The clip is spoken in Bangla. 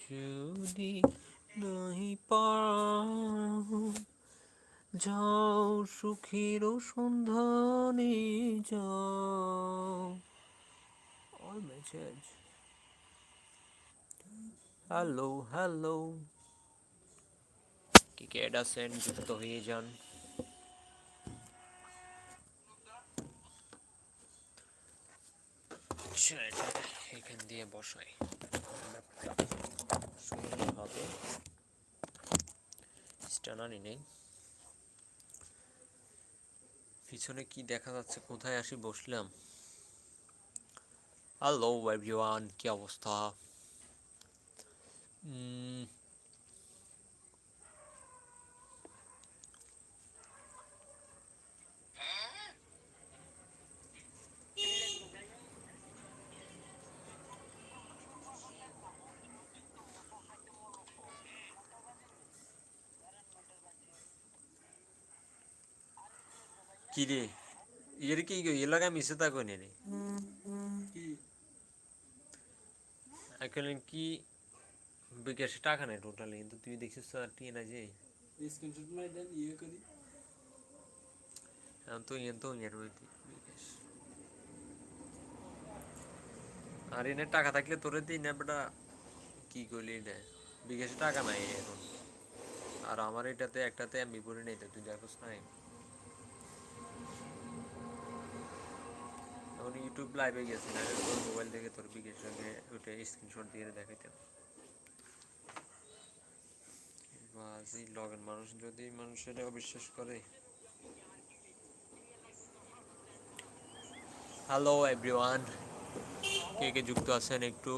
যদি নাহি পাও, যাও সুখের সন্ধানে যাও। All message. হ্যালো হ্যালো, কি ক্যাড আছেন যুক্ত হয়ে যান। এখান দিয়ে বসাই সুন্দরভাবে, স্টানানি নেই। পিছনে কি দেখা যাচ্ছে, কোথায় আসি বসলাম। হ্যালো এভরিওয়ান, কি অবস্থা? কি রে, এর কি এলাকা মিশে থাকো নি এখন কি বিকাশে টাকা নেই টোটালি, কিন্তু তুই দেখছিস টিয়ে না যে স্ক্রিনশট মাই দেন ইয়ে করি। এখন তো ইয়ে তো ইয়ে বিকাশ আর এনে টাকা থাকলে তোরে দিই না বেটা, কি করলি না। বিকাশে টাকা নাই এখন, আর আমার এটাতে একটাতে আমি পড়ে নেই, তুই দেখোস নাই। এখন ইউটিউব লাইভে গেছি না, তোর মোবাইল থেকে তোর বিকাশ ওটা স্ক্রিনশট দিয়ে দেখাইতাম। বাজি লগেন মানুষ যদি মানুষের অবিশ্বাস করে। হ্যালো এভরিওয়ান, কে কে যুক্ত আছেন একটু